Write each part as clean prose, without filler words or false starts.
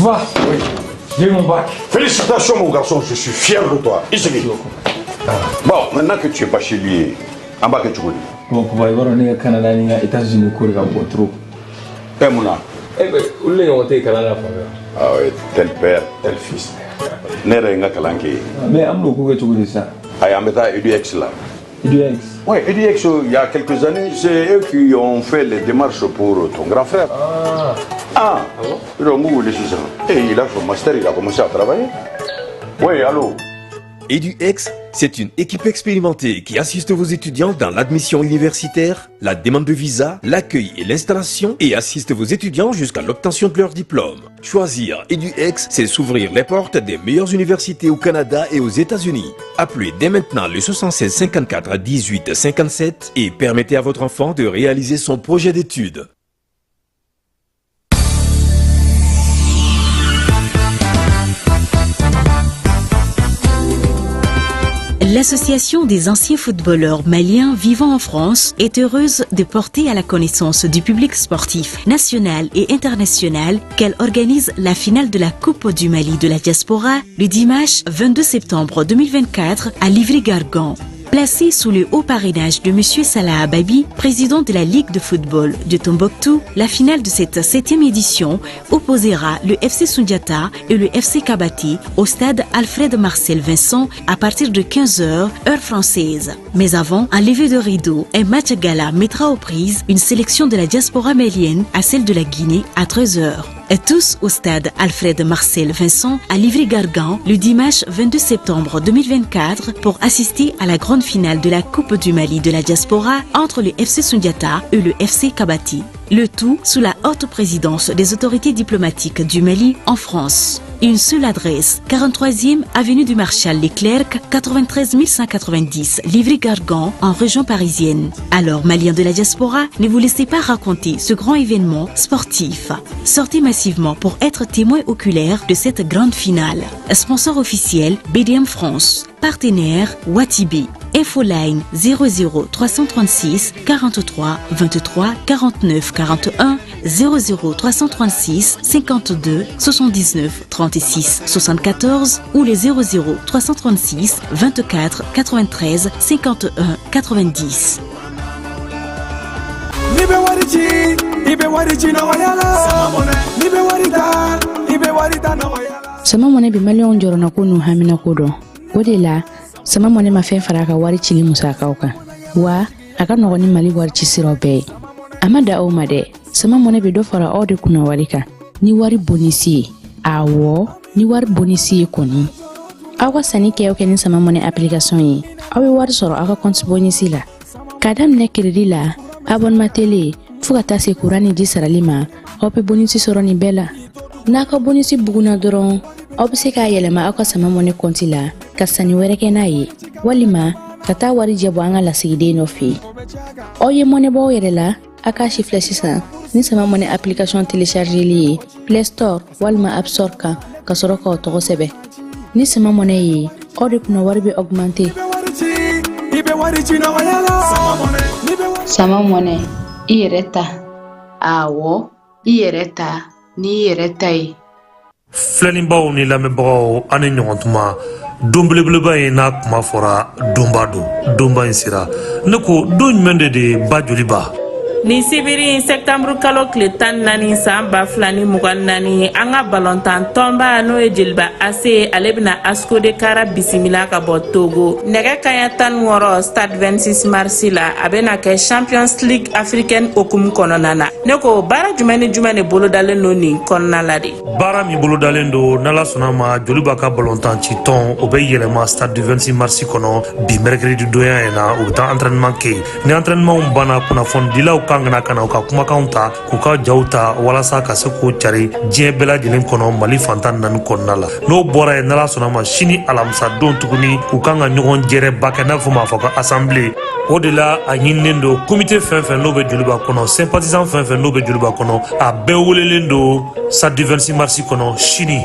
Va. Oui. J'ai mon bac. Félicitations mon garçon, je suis fier de toi. Ici. Bon, maintenant que tu es bachelier, en bas que tu connais. Bon, pour voir on est au Canada, on est aux États-Unis, on est trop. Eh Mouna. Eh ben, où est-ce qu'on est au Canada? Ah oui, tel père, tel fils. N'est-ce pas Kalanké? Mais on est où est-ce ça? Ah, il y a EduX là. EduX? Oui, EduX, il y a quelques années, c'est eux qui ont fait les démarches pour ton grand frère. Ah bon? Et il a son master, il a commencé à travailler. Oui, allô? EduX, c'est une équipe expérimentée qui assiste vos étudiants dans l'admission universitaire, la demande de visa, l'accueil et l'installation et assiste vos étudiants jusqu'à l'obtention de leur diplôme. Choisir EduX, c'est s'ouvrir les portes des meilleures universités au Canada et aux États-Unis. Appelez dès maintenant le 76 54 18 57 et permettez à votre enfant de réaliser son projet d'études. L'Association des anciens footballeurs maliens vivant en France est heureuse de porter à la connaissance du public sportif national et international qu'elle organise la finale de la Coupe du Mali de la diaspora le dimanche 22 septembre 2024 à Livry-Gargan. Placée sous le haut parrainage de M. Salah Ababi, président de la Ligue de football de Tombouctou, la finale de cette 7e édition opposera le FC Sundiata et le FC Kabati au stade Alfred Marcel Vincent à partir de 15h, heure française. Mais avant, un lever de rideau, un match gala mettra aux prises une sélection de la diaspora malienne à celle de la Guinée à 13h. Et tous au stade Alfred Marcel Vincent à Livry-Gargan le dimanche 22 septembre 2024 pour assister à la grande finale de la Coupe du Mali de la diaspora entre le FC Sundiata et le FC Kabati. Le tout sous la haute présidence des autorités diplomatiques du Mali en France. Une seule adresse, 43e avenue du Marshal Leclerc, 93 190 Livry-Gargan en région parisienne. Alors, Maliens de la diaspora, ne vous laissez pas raconter ce grand événement sportif. Sortez massivement pour être témoin oculaire de cette grande finale. Sponsor officiel, BDM France. Partenaire, Watibi. Infoline 00 336 43 23 49 41 00 336 52 79 36 74 ou les 00 336 24 93 51 90. Sama mone bi malion jorona kunu hamina kodo. Odela sama mone ma fen faraka wari cili musakaw kan. Wa aka nogo ni mali wari ci siro be. Amada o made sama mone bi do fara ode kuna wari kan. Ni wari bonisi awo ni wari bonisi koni. Awa sani ke o kenin sama mone application yi. Awi wari soro aka compte bonisi la. Kadam ne kredi la abonnement télé fuka ta se kurani di saralima ope bonisi soro ni bela. Naka bonisi buguna doron obse ka yelema aka sama mone konti la kasani wereke na yi walima kata wari jebo anga la sigide no fi oye mone bo yerela aka shifle sisa ni sama mone application télécharger li Play Store walma App Store ka kasoro ko to sebe ni sama mone yi ode kuna wari be augmenter sama mone ireta awo ireta ni ireta yi Flaninbaw ni lamɛnbagaw ani ɲɔgɔn tuma don belebeleba in n'a kuma fɔra donba don donba in sera ne ko don jumɛn de ba joli ba Ni sibiri septembre kalo tile 14 san 2024 an ka balontan tɔnba n'o ye jeliba ase ale bɛna asko de kara bisimila ka bɔ Togo nɛgɛ kaɲɛ 16 stade 26 mars la a bɛna kɛ Champions League africaine okumu kɔnɔna na ne ko baara jumɛn ni jumɛn de bolodalen don nin kɔnɔna la de baara min bolodalen don n'ala sɔnna ma joliba ka balontan ci tɔn o bɛ yɛlɛma stade 26 mars kɔnɔ bi mercredi donya in na o bɛ taa entraînement kɛ ni entraînement banna kunnafonidilaw kana u ka kumakanw ta k'u ka jaw ta walasa ka se k'o cari diɲɛ bɛɛ lajɛlen kɔnɔ mali fantan 4 kɔnɔna la n'o bɔra yen n'ala sɔnna ma sini alamisa don tuguni u kan ka ɲɔgɔn jɛrɛba kɛ n'a fɔ m'a fɔ ka assemblée o de la a ɲininen don comité fɛn fɛn n'o bɛ joliba kɔnɔ sympathisant fɛn fɛn n'o bɛ joliba kɔnɔ a bɛɛ welelen don stade 26 mars kɔnɔ sini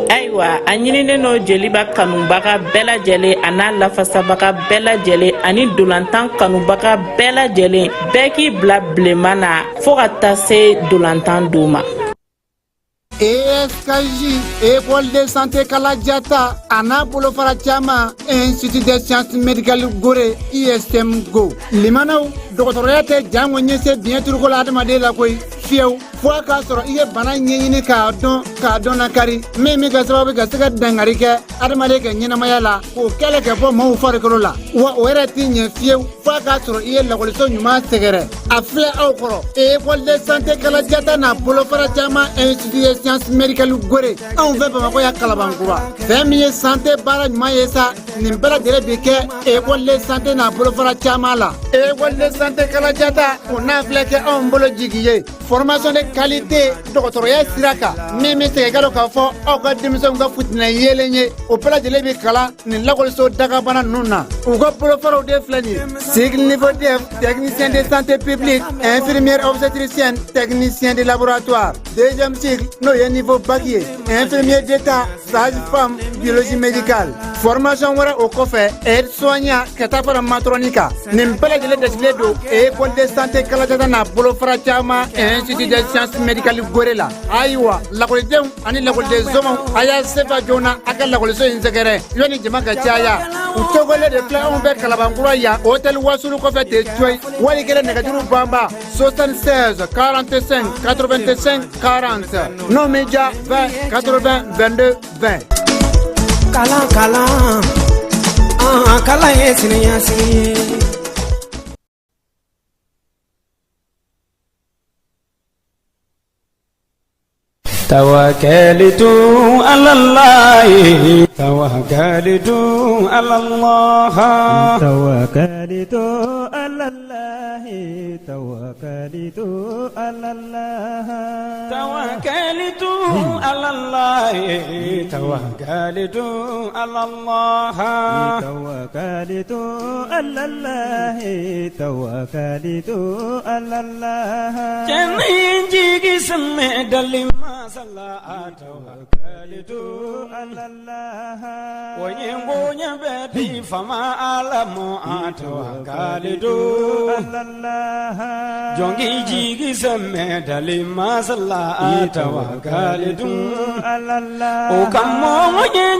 ayiwa a ɲininen no jeliba kanubaga bɛɛ lajɛlen a n'a lafasabaga bɛɛ lajɛlen ani dolantan kanubaga bɛɛ lajɛlen bɛɛ k'i bila bilenman na fo ka taa se dolantan don ma ESKJ, École de santé Kaladiata, Ana Bolofara Chama, Institut de sciences médicales Gorée, ISM Go. Limanaw, doctorat jango nyese bien turko la adamade la koy fiew fo ka soro iye bana nyini ka don na kari me ga sababu ga saka dangari ke adamade ke nyina mayala ko kele ke fo mo fare ko la wa wera tinye fiew fo ka soro iye la ko so nyuma segere afle aw koro École de santé Kaladiata na Bolofara Chama, Institut de sciences médicales Gorée on veut pas ko ya kalabankura fami santé bara mayesa nimbala dele bike École de santé na Bolofara Chama la École de santé Kaladiata on a fleke on bolo jigiye formation de qualité doctorat siraka meme te galo ka fo o ga dimso ga futina yelenye o pala de lebi kala ni lagol so daga bana nuna o go profaro de flani cycle niveau de technicien de santé publique infirmière obstétricienne technicien de laboratoire deuxième cycle no ye niveau bac-, infirmier d'état sage-femme biologie médicale formation wara o kofe aide soignant katafara matronika nimpala de do École de santé Kaladiata na Bolofara Chama, Institut de sciences médicales Gorée la aywa la ko dem ani la ko de zoma aya sefa jona aka la ko so inzegere yoni jama ka chaya u togole de plan on be kalabangura ya hôtel wasulu ko fete toy wali gele ne gaduru bamba 76 45 85 40 non media 20 80 22 20 kala kala yesini توكلت على الله توكلت على الله توكلت على الله توكلت على الله توكلت على الله توكلت على الله توكلت على الله توكلت على الله جنين جيجي سمع دلما توكلت على الله وينبوني بدي فما أعلم توكلت على الله جونجي جيجي سمع دلما توكلت على الله وكم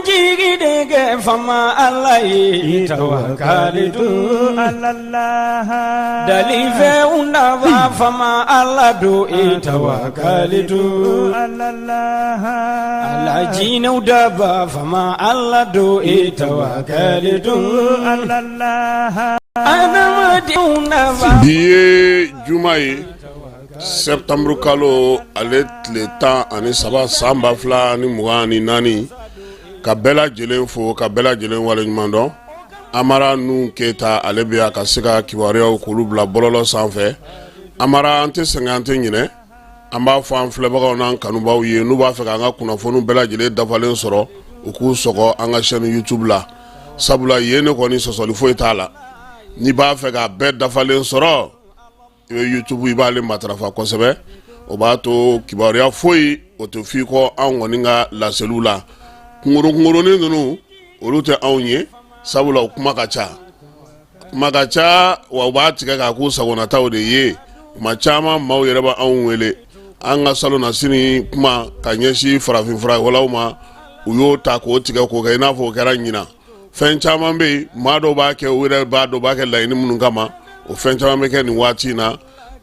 جيجي ديك فما الله توكلت على الله دلي فيونا فما الله دو توكلت على الله على جين ودابا فما الله دو توكلت على الله أنا مديونا biye jumaye septembre kalo ale tile 10 ani 7 samba fila ani 24 ka bela jelen fo ka bela jelen wale ɲuman amara nu keta ale be ka sika kiwariyaw kulu bla bololo sanfɛ amara ante 50 ɲinɛ an b'a fɔ an filɛbagaw n'an kanubaw ye n'u b'a fɛ k'an ka kunnafoniw bɛɛ lajɛlen dafalen sɔrɔ u k'u sɔgɔ an ka chaîne YouTube la sabula yen ne kɔni sɔsɔli foyi t'a la n'i b'a fɛ k'a bɛɛ dafalen sɔrɔ i bɛ YouTube i b'ale matarafa kosɛbɛ o b'a to kibaruya foyi o tɛ f'i kɔ an kɔni ka laseliw la kunkurunin ninnu olu tɛ anw ye sabula o kuma ka ca wa u b'a tigɛ k'a k'u sagonataw de ye kuma caman maaw yɛrɛ bɛ anw wele an ka salon na sini kuma ka ɲɛsi farafinfura walaw ma u y'o ta k'o tigɛ k'o kɛ i n'a fɔ o kɛra ɲina fɛn caman bɛ yen maa dɔw b'a kɛ u yɛrɛ b'a dɔw b'a kɛ laɲini minnu kama o fɛn caman bɛ kɛ nin waati in na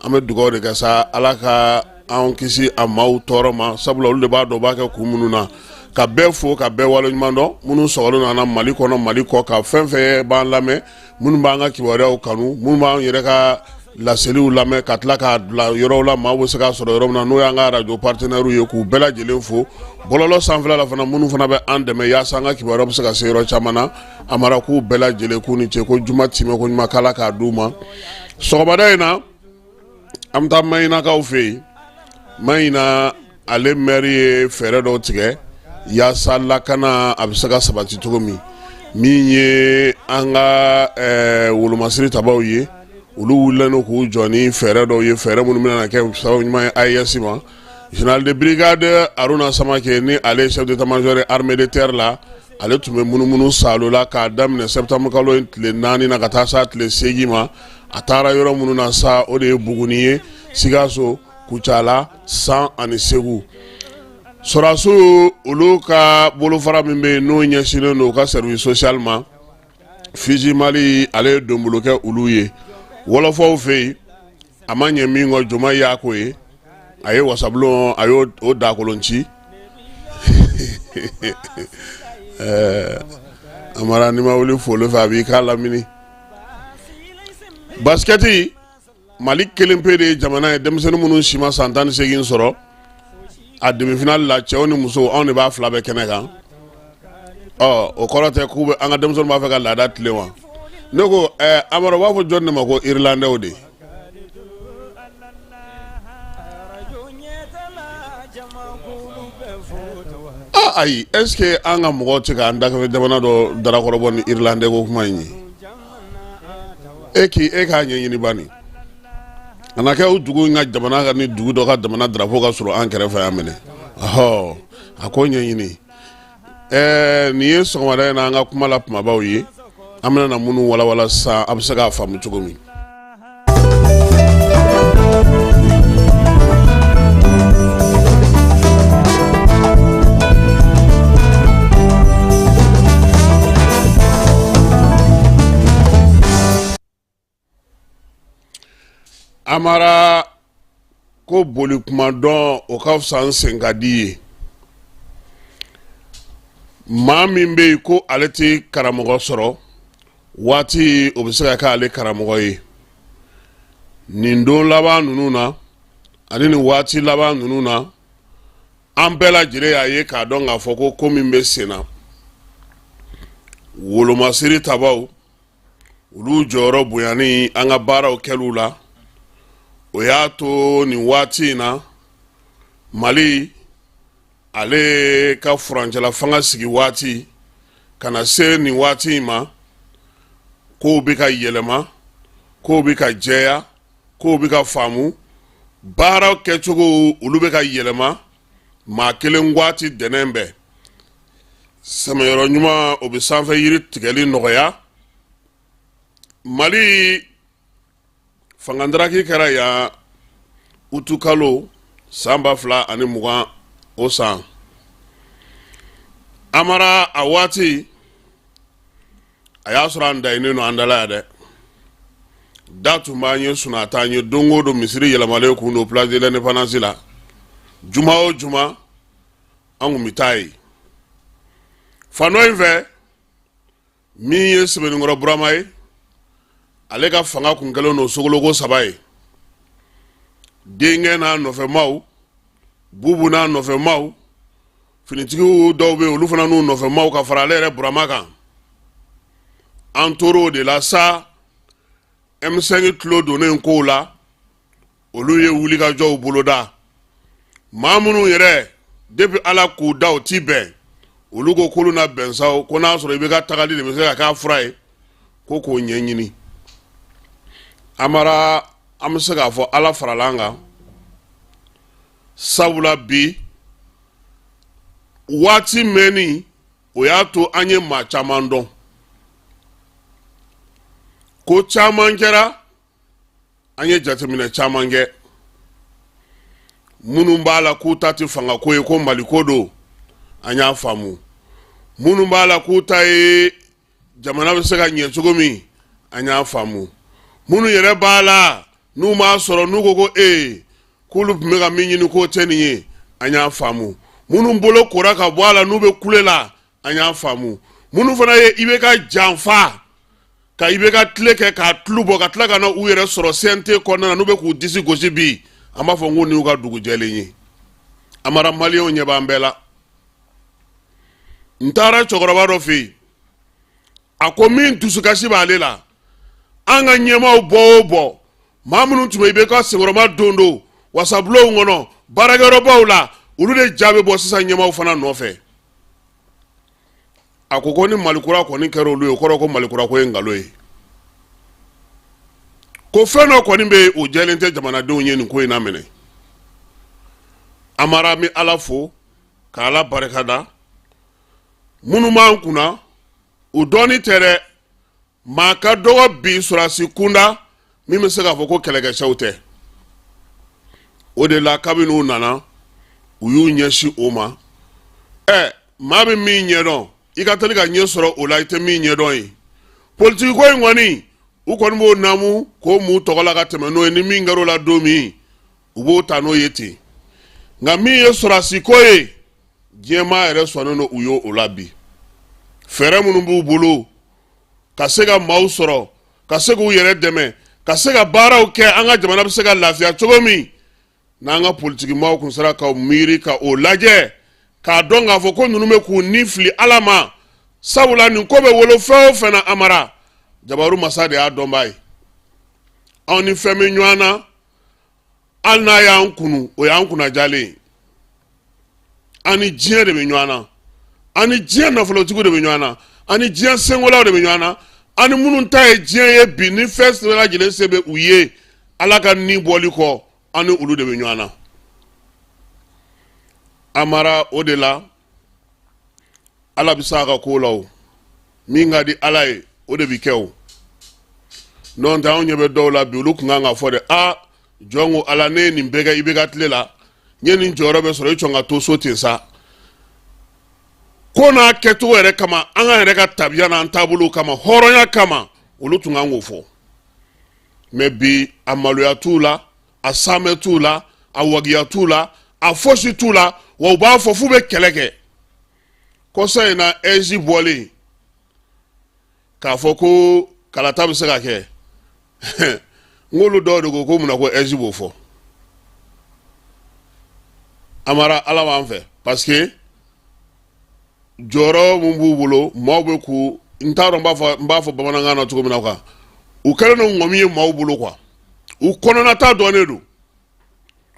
an bɛ dugawu de kɛ sa ala ka an kisi a maaw tɔɔrɔ ma sabula olu de b'a dɔw b'a kɛ kun minnu na ka bɛɛ fo ka bɛɛ waleɲuman dɔn minnu sɔgɔlen nana mali kɔnɔ mali kɔ ka fɛn fɛn b'an lamɛn minnu b'an ka kibaruyaw kanu minnu b'an yɛrɛ ka laseliw lamɛn ka tila k'a bila yɔrɔw la maaw bɛ se k'a sɔrɔ yɔrɔ min na n'o y'an ka radio partenaires ye k'u bɛɛ lajɛlen fo bɔlɔlɔ sanfɛla la fana minnu fana bɛ an dɛmɛ yaasa an ka kibaruyaw bɛ se ka se yɔrɔ caman na a mara k'u bɛɛ lajɛlen k'u ni ce ko juma timɛ ko ɲuman k'ala k'a d'u ma sɔgɔmada in na an bɛ taa Mayinakaw fɛ yen Mayina ale maire ye fɛɛrɛ dɔw tigɛ yaasa lakana a bɛ se ka sabati cogo min ye an ka wolomasiri tabaw ye olu wulilɛn k'u jɔ ni fɛɛrɛ dɔw ye fɛɛrɛ minnu bɛna kɛ sababu ɲuman ye AES ma général de brigade Aruna Samake ni ale chef d'état-major armée de terre la ale tun bɛ munumunu Salo la k'a daminɛ septembre kalo tile 4 na ka taa sa tile 8 ma a taara yɔrɔ minnu na sa o de ye Buguni ye Sikaso Kucala San ani Segu Sorasu olu ka bolofara min bɛ n'o ɲɛsinnen don u ka service social ma Fiji Mali ale donbolo kɛ olu ye wolofaw fɛ yen a ma ɲɛ min kɔ Joma y'a ko ye a ye wasabulon a y'o dakolonci Amara ni ma wuli folo fɛ a b'i k'a lamini basketi Mali kelen pe de jamana ye denmisɛnnin minnu si ma san 18 sɔrɔ a demi-finale la cɛw ni musow anw de b'a fila bɛɛ kɛnɛ kan o kɔrɔ tɛ k'u bɛ an ka denmisɛnninw b'a fɛ ka laada tilen wa ne ko Amara b'a fɔ jɔn de ma ko Irlandais de ayi est-ce que an ka mɔgɔw tɛ k'an dafɛ jamana dɔ darakɔrɔbɔ ni Irlandais ko kuma in ye e k'a ɲɛɲini bani ana kɛ o dugu in ka jamana ka ni dugu dɔ ka jamana drapeau ka sɔrɔ an kɛrɛfɛ yan minɛ a ko ɲɛɲini nin ye sɔgɔmada in na an ka kuma la kumabaw ye an bɛna minnu walawala sisan a bɛ se k'a faamu cogo min Amara ko boli kuma dɔn o ka fisa n sen ka di ye maa min bɛ yen ko ale tɛ karamɔgɔ sɔrɔ waati o bɛ se ka kɛ ale karamɔgɔ ye nin don laban ninnu na ani nin waati laban ninnu na an bɛɛ lajɛlen y'a ye k'a dɔn k'a fɔ ko min bɛ sen na wolomasiri tabaw olu jɔyɔrɔ bonyani an ka baaraw kɛliw la o y'a to nin waati in na Mali ale ka furancɛla fanga sigi waati kana se nin waati in ma kow bɛ ka yɛlɛma kow bɛ ka jɛya kow bɛ ka faamu baaraw kɛcogo olu bɛ ka yɛlɛma maa kelen waati dɛnɛn bɛɛ samiyɔrɔ ɲuman o bɛ sanfɛ yiri tigɛli nɔgɔya Mali fangandaraki kɛra ya utukalo san 2020 o san Amara a waati a y'a sɔrɔ an dayinen no an dala ya dɛ da tun b'an ye sunata an ye don o don misiri yɛlɛmalen kun don place de l'indépendance la juma o juma an kun bɛ taa ye fano in fɛ min ye Sɛbɛnnikɔrɔ Burama ye ale ka fanga kun kɛlen no Sogoloko 3 ye denkɛ n'a nɔfɛmaw bubu n'a nɔfɛmaw finitigiw dɔw bɛ olu fana n'u nɔfɛmaw ka fara ale yɛrɛ Burama kan an tor'o de la sa M5 kilo donnen kow la olu ye wulikajɔw boloda maa minnu yɛrɛ depuis Ala k'u da o ti bɛn olu ko k'olu na bɛn sa ko n'a sɔrɔ i bɛ ka tagali de bɛ se ka k'a fura ye ko k'o ɲɛɲini Amara an bɛ se k'a fɔ Ala farala an kan sabula bi waati mɛnni o y'a to an ye maa caman dɔn ko caman kɛra an ye jateminɛ caman kɛ minnu b'a la k'u ta tɛ fanga ko ye ko Mali ko don an y'a faamu minnu b'a la k'u ta ye jamana bɛ se ka ɲɛ cogo min an y'a faamu minnu yɛrɛ b'a la n'u m'a sɔrɔ n'u ko k'olu tun bɛ ka min ɲini k'o tɛ nin ye an y'a faamu minnu bolo kora ka bɔ a la n'u bɛ kule la an y'a faamu minnu fana ye i bɛ ka janfa ka i bɛ ka tile kɛ k'a tulu bɔ ka tila ka na u yɛrɛ sɔrɔ CNT kɔnɔna na n'u bɛ k'u disi gosi bi an b'a fɔ n ko nin y'u ka dugu jɛlen ye Amara maliyɛnw ɲɛ b'an bɛɛ la n taara cɛkɔrɔba dɔ fɛ yen a ko min dusukasi b'ale la an ka ɲɛmaw bɔ o bɔ maa minnu tun bɛ i bɛ ka senkɔrɔma don wasabulonw kɔnɔ baarakɛyɔrɔbaw la olu de ja bɛ bɔ sisan ɲɛmaw fana nɔfɛ a ko ni Malikura kɔni kɛra olu ye o kɔrɔ ko Malikura ko ye nkalon ye ko fɛn dɔ kɔni bɛ o jɛlen tɛ jamanadenw ye nin ko in na minɛ Amara mi Ala fo ka Ala barikada minnu b'an kunna u dɔɔni tɛ dɛ maa ka dɔgɔ bi sɔrɔsi kunda min bɛ se k'a fɔ ko kɛlɛkɛcɛw tɛ o de la kabini u nana u y'u ɲɛsi o ma maa bɛ min ɲɛdɔn i ka teli ka ɲɛ sɔrɔ o la i tɛ min ɲɛdɔn ye politiki ko in kɔni u kɔni b'o naamu k'o mu tɔgɔ la ka tɛmɛ n'o ye ni min kɛra o la don min u b'o ta n'o ye ten nka min ye sɔrɔsi ko ye diɲɛmaa yɛrɛ sɔnnen don u y'o o la bi fɛɛrɛ minnu b'u bolo ka se ka maaw sɔrɔ ka se k'u yɛrɛ dɛmɛ ka se ka baaraw kɛ an ka jamana bɛ se ka lafiya cogo min n'an ka politiki maaw kun sera ka miiri ka o lajɛ k'a dɔn k'a fɔ ko ninnu bɛ k'u ni fili ala ma sabula nin ko bɛ wolo fɛn o fɛn na Amara Jabaru masa de y'a dɔnbaa ye anw ni fɛn bɛ ɲɔgɔn na hali n'a y'an kunu o y'an kunnajalen an ni diɲɛ de bɛ ɲɔgɔn na an ni diɲɛ nafolotigiw de bɛ ɲɔgɔn na an ni diɲɛ senkolaw de bɛ ɲɔgɔn na an ni minnu ta ye diɲɛ ye bi ni fɛn sɛbɛn lajɛlen se bɛ u ye ala ka ni bɔli kɔ an ni olu de bɛ ɲɔgɔn na Amara o de la ala bɛ se a ka ko la o min ka di ala ye o de bɛ kɛ o n'o tɛ anw ɲɛ bɛ dɔw la bi olu kun kan ka fɔ de jɔn ko ala ne ye nin bɛɛ kɛ i bɛ ka tile la n ye nin jɔyɔrɔ bɛ sɔrɔ i sɔn ka to so ten sa ko n'a kɛcogo yɛrɛ kama an ka yɛrɛ ka tabiya n'an taabolo kama hɔrɔnya kama olu tun kan k'o fɔ mɛ bi a maloya t'u la a saamɛ t'u la a wagiya t'u la a fosi t'u la wa u b'a fɔ f'u bɛ kɛlɛ kɛ kɔsa in na ɛzi bɔlen k'a fɔ ko kalata bɛ se ka kɛ n'olu dɔw de ko munna ko ɛzi b'o fɔ Amara ala b'an fɛ parce que jɔyɔrɔ mun b'u bolo maaw bɛ k'u n t'a dɔn n b'a fɔ bamanankan na cogo min na quoi u kɛlen don ŋɔmi ye maaw bolo quoi u kɔnɔnata dɔnnen don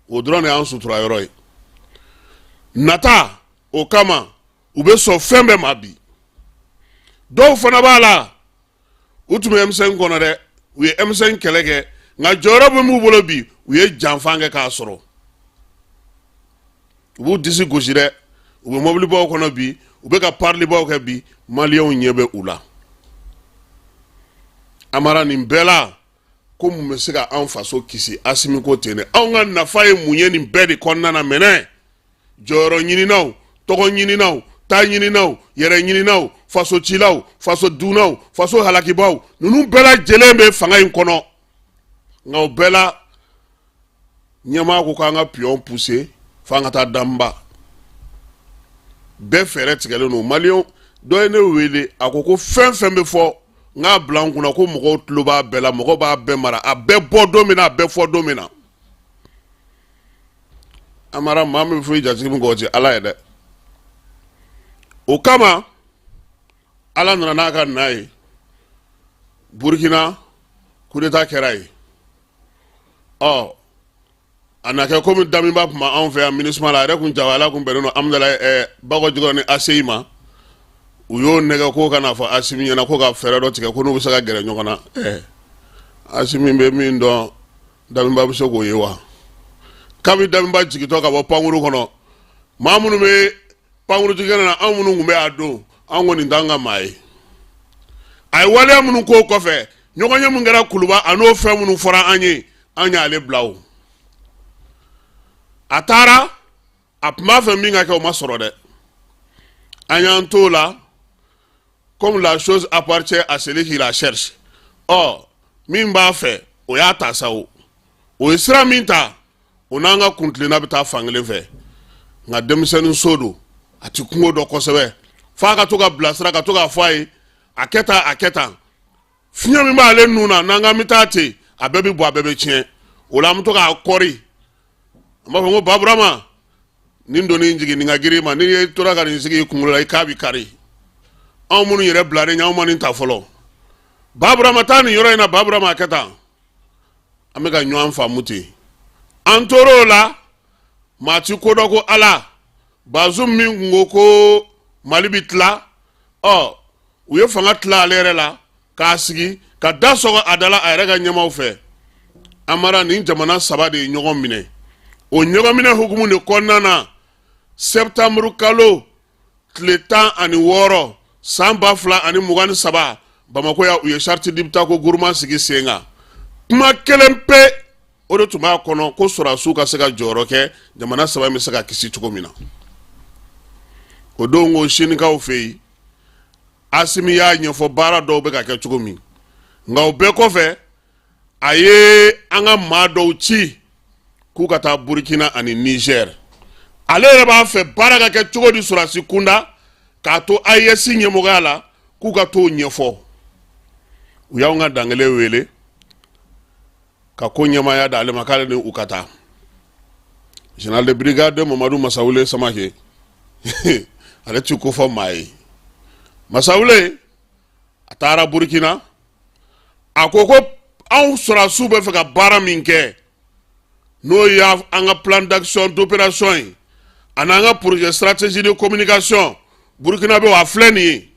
o dɔrɔn de y'an sutura yɔrɔ ye nata o kama u bɛ sɔn fɛn bɛɛ ma bi dɔw fana b'a la u tun bɛ M5 kɔnɔ dɛ u ye M5 kɛlɛ kɛ nka jɔyɔrɔ min b'u bolo bi u ye janfan kɛ k'a sɔrɔ u b'u disi gosi dɛ u bɛ mobilibaw kɔnɔ bi u bɛ ka parilibaw kɛ bi maliyɛnw ɲɛ bɛ u la Amara nin bɛɛ la ko mun bɛ se ka an faso kisi Asimi ko ten dɛ anw ka nafa ye mun ye nin bɛɛ de kɔnɔna na mɛnɛ jɔyɔrɔ ɲininaw tɔgɔ ɲininaw ta ɲininaw yɛrɛ ɲininaw faso cilaw faso dunnaw faso halakibaw ninnu bɛɛ lajɛlen bɛ fanga in kɔnɔ nka o bɛɛ la ɲɛmaa ko k'an ka pion pousser f'an ka taa danba bɛɛ fɛɛrɛ tigɛlen don maliyɛnw dɔ ye ne wele a ko fɛn fɛn bɛ fɔ n k'a bila n kunna ko mɔgɔw tulo b'a bɛɛ la mɔgɔw b'a bɛɛ mara a bɛɛ bɔ don min na a bɛɛ fɔ don min na Amara maa min bɛ fɔ i jatigi min kɔ o tɛ ala ye dɛ o kama ala nana n'a ka na ye Burkina coup d'état kɛra ye a na kɛ komi Damiba tun b'anw fɛ yan MINUSMA la a yɛrɛ kun jawala kun bɛnnen don Amudalayi Bakɔ Jikɔrɔ ni ACI ma u y'o nɛgɛ ko ka n'a fɔ Asimi ɲɛna ko ka fɛɛrɛ dɔ tigɛ ko n'u bɛ se ka gɛrɛ ɲɔgɔn na Asimi bɛ min dɔn Damiba bɛ se k'o ye wa kabi Damiba jigitɔ ka bɔ pankuru kɔnɔ maa minnu bɛ pankuru jigin na anw minnu tun bɛ a don anw kɔni t'an ka maa ye a ye waleya minnu k'o kɔfɛ ɲɔgɔnye min kɛra Kuluba a n'o fɛn minnu fɔra an ye an y'ale bila o a taara a tun b'a fɛ min ka kɛ o ma sɔrɔ dɛ an y'an t'o la comme la chose appartient à celui qui la cherche min b'a fɛ o y'a ta sa o ye sira min ta o n'an ka kuntilenna bɛ taa fan kelen fɛ nka denmisɛnnin so don a ti kungo dɔ kosɛbɛ f'a ka to ka bilasira ka to k'a fɔ a ye a kɛ tan fiɲɛ min b'ale nun na n'an k'an bɛ taa ten a bɛɛ bɛ bɔ a bɛɛ bɛ tiɲɛ o la an bɛ to k'a kɔri an b'a fɔ ko Baburama nin doni jigin nin ka girin ma ni ye tora ka nin sigi i kunkolo la i k'a bi kari anw minnu yɛrɛ bilalen anw ma nin ta fɔlɔ Baburama taa nin yɔrɔ in na Baburama a kɛ tan an bɛ ka ɲɔgɔn faamu ten an tor'o la maa ti ko dɔ ko ala Bazum min kun ko ko Mali bɛ tila u ye fanga tila ale yɛrɛ la k'a sigi ka da sɔgɔ a da la a yɛrɛ ka ɲɛmaw fɛ Amara nin jamana saba de ye ɲɔgɔn minɛ o ɲɔgɔn minɛ hukumu de kɔnɔna na septembre kalo tile 16 san 2023 Bamako ya u ye charte d'Ibta ko gouvernement sigi sen kan kuma kelen pe o de tun b'a kɔnɔ ko sɔrɔdasiw ka se ka jɔyɔrɔ kɛ jamana saba in bɛ se ka kisi cogo min na o don ko sinikaw fɛ yen Asimi y'a ɲɛfɔ baara dɔw bɛ ka kɛ cogo min nka o bɛɛ kɔfɛ a ye an ka maa dɔw ci k'u ka taa Burkina ani Niger ale yɛrɛ b'a fɛ baara ka kɛ cogo di sɔrɔdasi kunda k'a to AES ɲɛmɔgɔya la k'u ka t'o ɲɛfɔ u y'anw ka dangele wele ka ko ɲɛmaaya d'ale ma k'ale ni u ka taa général de brigade Mamadu Masawule Samake ale ti ko fɔ maa ye Masawule a taara Burkina a ko anw sɔrɔdasiw bɛ fɛ ka baara min kɛ n'o ye an ka plan d'action d'opération ye ani an ka projet stratégie de communication Burkina bɛ wa filɛ nin ye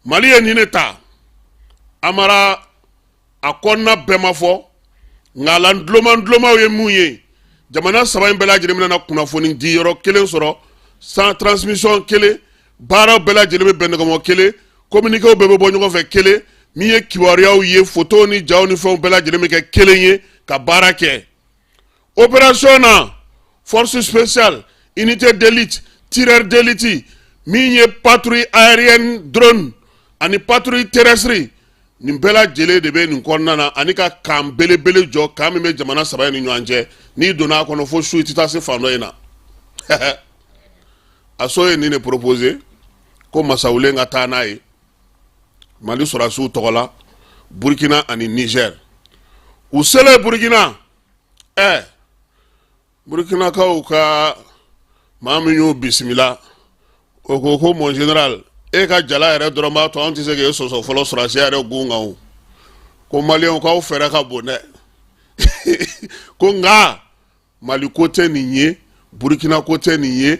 Mali ye nin de ta Amara a kɔnɔna bɛɛ ma fɔ nka la dulɔmaw ye mun ye jamana saba in bɛɛ lajɛlen bɛna kunnafoni di yɔrɔ kelen sɔrɔ sans transmission kelen baara bɛɛ lajɛlen bɛ bɛn nɛgɛmɔ kelen communiquéw bɛɛ bɛ bɔ ɲɔgɔn fɛ kelen min ye kibaruyaw ye photo ni jaw ni fɛnw bɛɛ lajɛlen bɛ kɛ kelen ye ka baara kɛ opération na force spéciale unité d'élite tireur d'élite min ye patrouille aérienne drone ani patrouille terrestre nin bɛɛ lajɛlen de bɛ nin kɔnɔna na ani ka kan belebele jɔ kan min bɛ jamana saba in ni ɲɔgɔn cɛ n'i donna a kɔnɔ fo su i tɛ taa se fan dɔ in na a so ye nin de proposé ko Masawule ka taa n'a ye Mali sɔrɔdasiw tɔgɔ la Burkina ani Niger u selen Burkina Burkinakaw ka maa min y'u bisimila o ko mon général e ka jala yɛrɛ dɔrɔn b'a to an tɛ se k'e sɔsɔ fɔlɔ sɔrɔdasiya yɛrɛ gun kan o ko maliyɛnw k'aw fɛɛrɛ ka bon dɛ ko nka Mali ko tɛ nin ye Burkina ko tɛ nin ye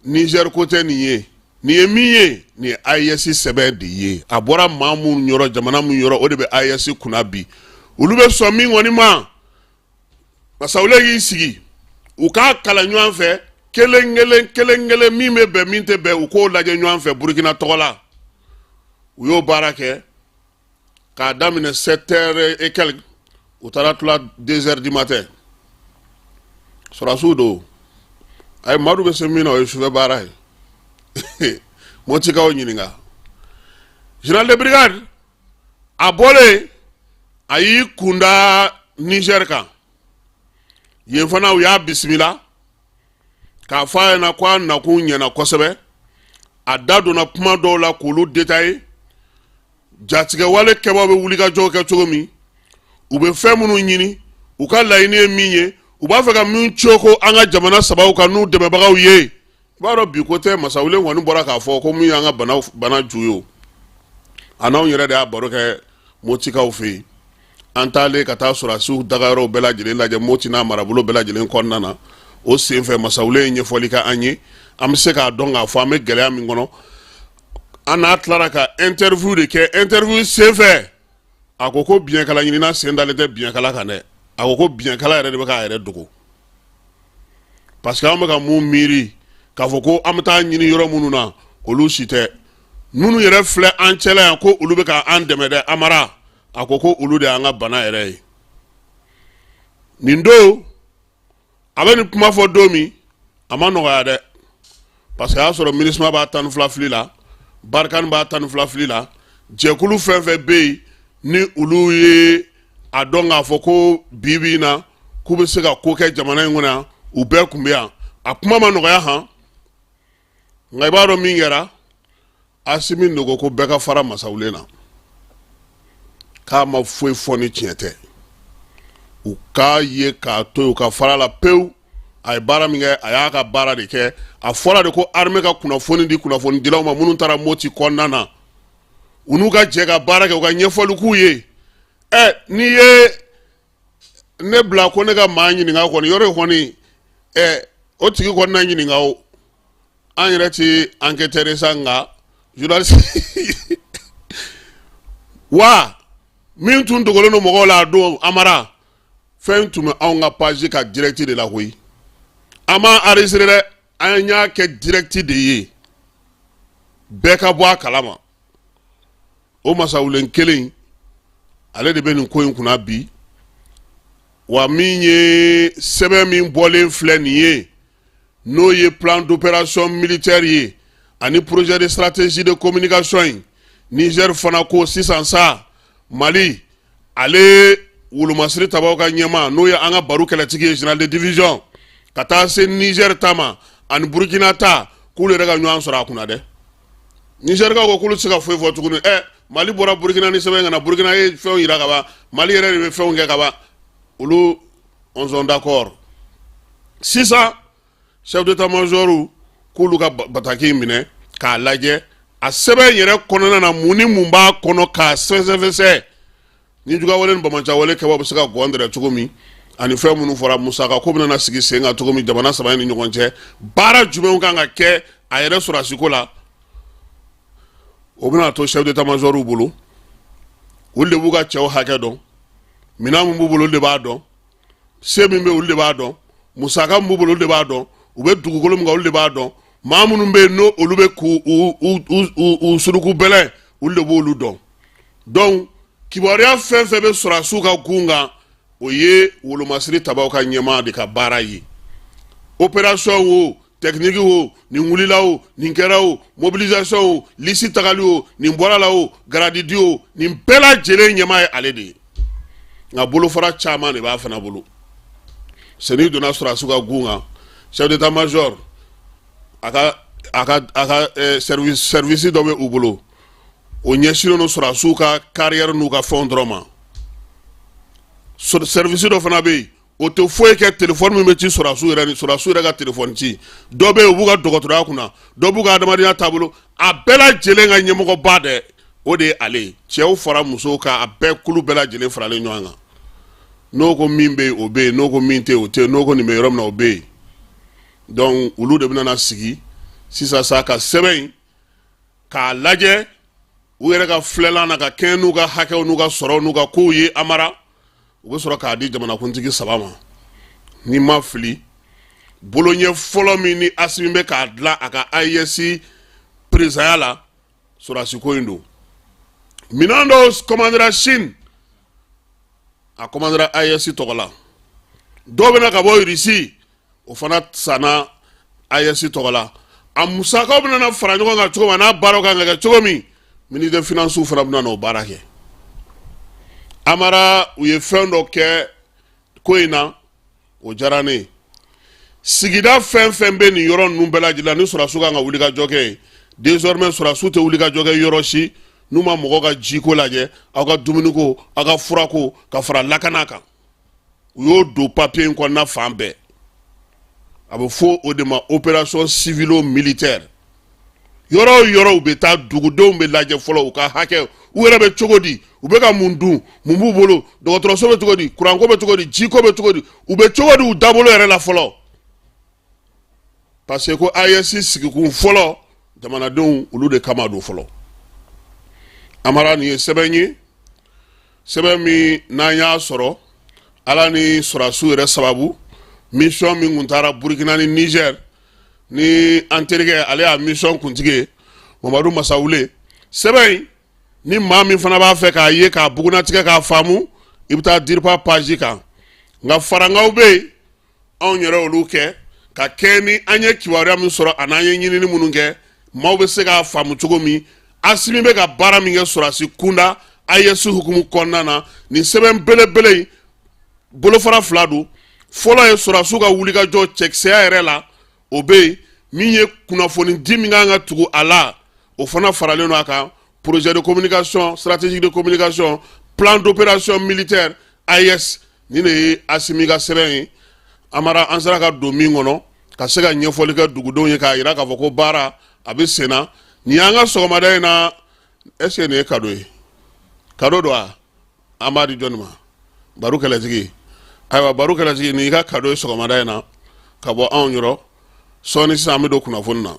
Niger ko tɛ nin ye nin ye min ye nin ye AES sɛbɛn de ye a bɔra maa mun yɔrɔ jamana mun yɔrɔ o de bɛ AES kunna bi olu bɛ sɔn min kɔni ma Masawule y'i sigi u k'a kalan ɲɔgɔn fɛ kelen kelen min bɛ bɛn min tɛ bɛn u k'o lajɛ ɲɔgɔn fɛ Burkina tɔgɔ la u y'o baara kɛ k'a daminɛ 7h et quelques u taara tila 2h du matin sɔrɔdasiw don a ye Madu bɛ se min na o ye sufɛ baara ye Motikaw ɲininka général de brigade a bɔlen a y'i kunda Niger kan yen fana u y'a bisimila k'a fɔ a ɲɛna ko a nakun ɲɛna kosɛbɛ a da donna kuma dɔw la k'olu détailler jatigɛwale kɛbaaw bɛ wulikajɔw kɛ cogo min u bɛ fɛn minnu ɲini u ka laɲini ye min ye u b'a fɛ ka min coko an ka jamana sabaw kan n'u dɛmɛbagaw ye i b'a dɔn bi ko tɛ Masawule kɔni bɔra k'a fɔ ko min y'an ka bana ju ye o a n'anw yɛrɛ de y'a baro kɛ Motikaw fɛ yen an taalen ka taa sɔrɔdasiw dagayɔrɔw bɛɛ lajɛlen lajɛ Moti n'a marabolo bɛɛ lajɛlen kɔnɔna na o senfɛ Masawule ye ɲɛfɔli kɛ an ye an bɛ se k'a dɔn k'a fɔ an bɛ gɛlɛya min kɔnɔ an n'a tilara ka interview de kɛ interview senfɛ a ko biɲɛkala ɲinina sen dalen tɛ biɲɛkala kan dɛ a ko biɲɛkala yɛrɛ de bɛ k'a yɛrɛ dogo parce que an bɛ ka mun miiri k'a fɔ ko an bɛ taa ɲini yɔrɔ minnu na olu si tɛ minnu yɛrɛ filɛ an cɛla yan ko olu bɛ ka an dɛmɛ dɛ Amara a ko olu de y'an ka bana yɛrɛ ye nin don a bɛ nin kuma fɔ don min a ma nɔgɔya dɛ parce que a y'a sɔrɔ MINUSMA b'a 12 fili la Barkhane b'a 12 fili la jɛkulu fɛn fɛn bɛ yen ni olu ye a dɔn k'a fɔ ko bi bi in na k'u bɛ se ka ko kɛ jamana in kɔnɔ yan u bɛɛ tun bɛ yan a kuma ma nɔgɔya han nka i b'a dɔn min kɛra Asimi Ndogo ko bɛɛ ka fara Masawule na k'a ma foyi fɔ ni tiɲɛ tɛ u k'a ye k'a to yen u ka fara la pewu a ye baara min kɛ a y'a ka baara de kɛ a fɔra de ko armée ka kunnafoni di kunnafonidilaw ma minnu taara Moti kɔnɔna na u n'u ka jɛ ka baara kɛ u ka ɲɛfɔli k'u ye n'i ye ne bila ko ne ka maa ɲininka kɔni yɔrɔ kɔni o tigi kɔni na ɲininka o an yɛrɛ ti enquêteur ye sa nka journaliste wa min tun dogolen don mɔgɔw la a don Amara fɛn tun bɛ anw ka page ka direct de la koyi an m'a enregistré dɛ an y'a kɛ direct de ye bɛɛ ka bɔ a kalama o Masawule kelen ale de bɛ nin ko in kunna bi wa min ye sɛbɛn min bɔlen filɛ nin ye n'o ye plan d'opération militaire ye ani projet de stratégie de communication in Niger fana ko sisan sa Mali ale wolomasiri tabaw ka ɲɛma n'o ye an ka baro kɛlɛtigi ye général de division ka taa se Niger tama ani Burkina ta k'olu yɛrɛ ka ɲɔgɔn sɔrɔ a kunna dɛ Niger ka ko k'olu tɛ se ka foyi fɔ tuguni Mali bɔra Burkina ni sɛbɛn ka na Burkina ye fɛnw yira ka ban Mali yɛrɛ de bɛ fɛnw kɛ ka ban olu on sont d'accord sisan chef d'état-major k'olu ka bataki minɛ k'a lajɛ a sɛbɛn yɛrɛ kɔnɔna na mun ni mun b'a kɔnɔ k'a sɛnsɛn ni jugawale ni bamancawale kɛbaa bɛ se ka gɔn dɛrɛ cogo min ani fɛn minnu fɔra musaka ko bɛna sigi sen kan cogo min jamana saba ni ɲɔgɔn cɛ baara jumɛnw kan ka kɛ a yɛrɛ sɔrɔsiko la o bɛna to chef d'état-major bolo olu de b'u ka cɛw hakɛ dɔn minɛn min b'u bolo olu de b'a dɔn se min bɛ olu de b'a dɔn musaka min b'u bolo olu de b'a dɔn u bɛ dugukolo min kan olu de b'a dɔn maa minnu bɛ yen n'o olu bɛ k'u suruku bɛlɛ olu de b'olu dɔn donc kibaruya fɛn fɛn bɛ sɔrɔsiw ka gun kan o ye wolomasiri tabaw ka ɲɛmaa de ka baara ye opération o technique o nin wulila o nin kɛra o mobilisation o lisi tagali o nin bɔra la o garadidi o nin bɛɛ lajɛlen ɲɛmaa ye ale de ye nka bolofara caman de b'a fana bolo seni donna sɔrɔsiw ka gun kan chef d'état-major a ka service dɔ bɛ u bolo o ɲɛsinnen no sɔrɔsiw ka carrière n'u ka fɛnw dɔrɔn ma service dɔ fana bɛ yen o tɛ foyi kɛ téléphone min bɛ ci sɔrɔsiw yɛrɛ ni sɔrɔsiw yɛrɛ ka téléphone ci dɔ bɛ yen u b'u ka dɔgɔtɔrɔya kunna dɔ b'u ka adamadenya taabolo a bɛɛ lajɛlen ka ɲɛmɔgɔba dɛ o de ye ale ye cɛw fara musow kan a bɛɛ kulu bɛɛ lajɛlen faralen ɲɔgɔn kan n'o ko min bɛ yen o bɛ yen n'o ko min tɛ yen o tɛ yen n'o ko nin bɛ yɔrɔ min na o bɛ yen donc olu de bɛna sigi sisan sa ka sɛbɛn in k'a lajɛ u yɛrɛ ka filɛlan na ka kɛɲɛ n'u ka hakɛw n'u ka sɔrɔ n'u ka kow ye amara u bɛ sɔrɔ k'a di jamanakuntigi saba ma ni ma fili boloɲɛ fɔlɔ min ni Asimi bɛ k'a dilan a ka AES présidaya la sɔrɔsiko in don minɛn dɔw commandera Chine a commandera AES tɔgɔ la dɔw bɛna ka bɔ Russie o fana sanna AES tɔgɔ la a musakaw bɛna fara ɲɔgɔn kan cogo min n'a baaraw kan ka kɛ cogo min ministre des finances fana bɛna n'o baara kɛ amara u ye fɛn dɔ kɛ ko in na o diyara ne ye sigida fɛn fɛn bɛ nin yɔrɔ ninnu bɛɛ lajɛlen ni sɔrɔsiw kan ka wuli ka jɔ kɛ yen désormais sɔrɔsiw tɛ wuli ka jɔ kɛ yɔrɔ si n'u ma mɔgɔw ka jiko lajɛ aw ka dumuniko aw ka furako ka fara lakana kan u y'o don papier in kɔnɔna fan bɛɛ a bɛ fɔ o de ma opération civilo militaire yɔrɔ o yɔrɔ u bɛ taa dugudenw bɛ lajɛ fɔlɔ u ka hakɛ u yɛrɛ bɛ cogo di u bɛ ka mun dun mun b'u bolo dɔgɔtɔrɔso bɛ cogo di kuranko bɛ cogo di jiko bɛ cogo di u bɛ cogo di u dabolo yɛrɛ la fɔlɔ parce que ko AES sigikun fɔlɔ jamanadenw olu de kama don fɔlɔ amara nin ye sɛbɛn ye sɛbɛn min n'an y'a sɔrɔ ala ni sɔrɔsiw yɛrɛ sababu mission min kun taara Burkina ni Niger ni an terikɛ ale y'a mission kuntigi ye Mamadu Masawule sɛbɛn ni maa min fana b'a fɛ k'a ye k'a bugunatigɛ k'a faamu i bɛ taa DIRPA page kan nka farankaw bɛ yen anw yɛrɛ olu kɛ ka kɛ ni an ye kibaruya min sɔrɔ ani an ye ɲinini minnu kɛ maaw bɛ se k'a faamu cogo min Asimi bɛ ka baara min kɛ sɔrɔsi kunda AES hukumu kɔnɔna na nin sɛbɛn belebele in bolofara fila don fɔlɔ ye sɔrɔsiw ka wulikajɔ cɛkisɛya yɛrɛ la o bɛ yen min ye kunnafoni di min kan ka tugu a la o fana faralen don a kan projet de communication stratégique de communication plan d'opération militaire AES nin de ye Asimi ka sɛbɛn ye amara an sera ka don min kɔnɔ ka se ka ɲɛfɔli kɛ dugudenw ye k'a jira k'a fɔ ko baara a bɛ sen na nin y'an ka sɔgɔmada in na est ce que nin ye cadeau ye cadeau don wa an b'a di jɔnni ma baro kɛlɛtigi ayiwa baro kɛlɛtigi nin y'i ka cadeau ye sɔgɔmada in na ka bɔ anw yɔrɔ sɔɔni sisan an bɛ don kunnafoni na.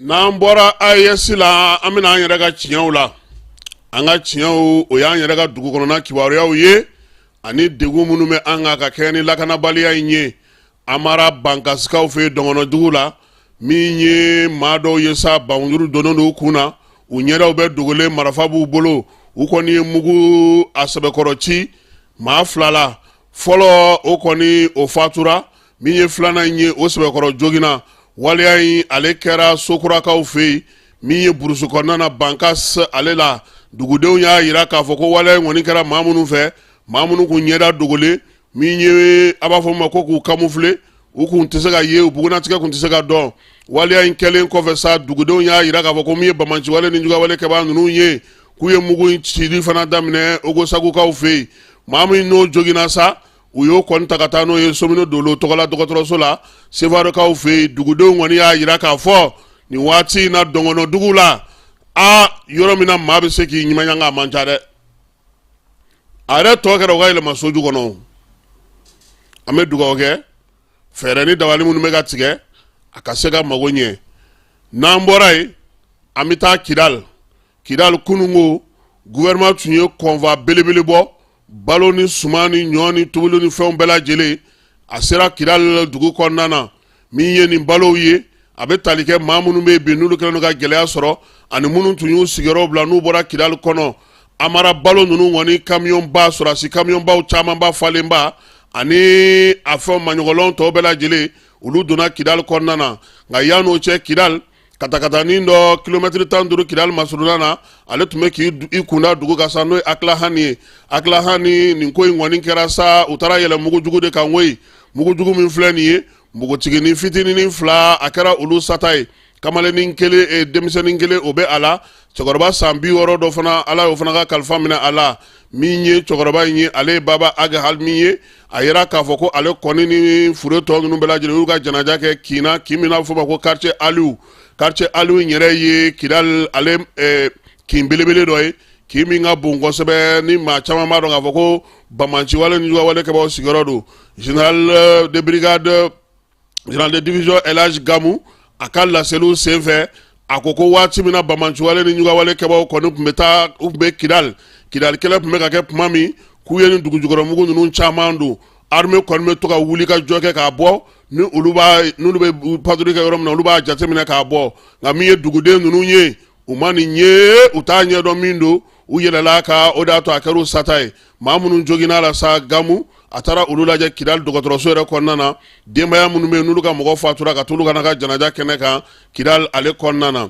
n'an bɔra AES la an bɛna an yɛrɛ ka tiɲɛw la an ka tiɲɛw o y'an yɛrɛ ka dugu kɔnɔna kibaruyaw ye ani degun minnu bɛ an ka kɛ ni lakanabaliya in ye an mara bankasikaw fɛ dɔngɔnɔdugu la min ye maa dɔw ye sa banjuru donnen don u kun na u ɲɛdaw bɛ dogolen marifa b'u bolo u kɔni ye mugu a sɛbɛkɔrɔci maa fila la fɔlɔ o kɔni o fatura min ye filanan in ye o sɛbɛkɔrɔ joginna waleya in ale kɛra sokurakaw fɛ yen min ye burusu kɔnɔna na bankas ale la dugudenw y'a jira k'a fɔ ko waleya in kɔni kɛra maa minnu fɛ maa minnu kun ɲɛda dogolen min ye a b'a fɔ ma ko k'u kamufle u kun tɛ se ka ye u bugunatigɛ kun tɛ se ka dɔn waleya in kɛlen kɔfɛ sa dugudenw y'a jira k'a fɔ ko min ye bamaci wale ni jugawale kɛbaa ninnu ye k'u ye mugu in cili fana daminɛ ogosagukaw fɛ yen maa min n'o joginna sa u y'o kɔni ta ka taa n'o ye Somino Dolo tɔgɔla dɔgɔtɔrɔso la sevarukaw fɛ yen dugudenw kɔni y'a jira k'a fɔ nin waati in na dɔngɔnɔdugu la yɔrɔ min na maa bɛ se k'i ɲumanɲanga a man ca dɛ a yɛrɛ tɔ kɛra u ka yɛlɛma soju kɔnɔ an bɛ dugawu kɛ fɛɛrɛ ni dabali minnu bɛ ka tigɛ a ka se ka mago ɲɛ n'an bɔra yen an bɛ taa Kidal kunungo gouvernement tun ye kɔnva belebele bɔ balo ni suman ni ɲɔ ni tobili ni fɛnw bɛɛ lajɛlen a sera Kidal dugu kɔnɔna na min ye nin balow ye a bɛ tali kɛ maa minnu bɛ yen bi n'olu kɛlen don ka gɛlɛya sɔrɔ ani minnu tun y'u sigiyɔrɔ bila n'u bɔra Kidal kɔnɔ an mara balo ninnu kɔni kamiyɔnba sɔrɔsi kamiyɔnbaw camanba falenba ani a fɛn maɲɔgɔnlɔn tɔw bɛɛ lajɛlen olu donna Kidal kɔnɔna na nka yan'o cɛ Kidal katakatanin dɔ kilomɛtiri 15 Kidal masurunya na ale tun bɛ k'i kunda dugu kan sa n'o ye Aklahani ye Aklahani nin ko in kɔni kɛra sa u taara yɛlɛ mugujugu de kan koyi mugujugu min filɛ nin ye npogotiginin fitinin fila a kɛra olu sata ye kamalenin kelen denmisɛnnin kelen o bɛ a la cɛkɔrɔba san 60 dɔ fana ala y'o fana ka kalifa minɛ a la min ye cɛkɔrɔba in ye ale ye Baba Aga min ye a yera k'a fɔ ko ale kɔni ni fure tɔ ninnu bɛɛ lajɛlen y'u ka janaja kɛ Kina kin min n'a fɔ ma ko quartier Aliou in yɛrɛ ye Kidal ale kin belebele dɔ ye kin min ka bon kosɛbɛ ni maa caman b'a dɔn k'a fɔ ko bamaci wale ni jugawale kɛbaaw sigiyɔrɔ don général de division El Hadj Gamu a ka laseliw senfɛ a ko waati min na bamaci wale ni jugawale kɛbaaw kɔni tun bɛ Kidal kɛlɛ tun bɛ ka kɛ tuma min k'u ye nin dugujukɔrɔmugu ninnu caman don armée kɔni bɛ to ka wuli ka jɔ kɛ k'a bɔ ni olu bɛ patrouille kɛ yɔrɔ min na olu b'a jateminɛ k'a bɔ nka min ye duguden ninnu ye u ma nin ye u t'a ɲɛdɔn min don u yɛlɛla ka o de y'a to a kɛra u sata ye maa minnu joginna la sa Gamu a taara olu lajɛ Kidal dɔgɔtɔrɔso yɛrɛ kɔnɔna na denbaya minnu bɛ yen n'olu ka mɔgɔ fatura ka t'olu kana ka janaja kɛnɛ kan Kidal ale kɔnɔna na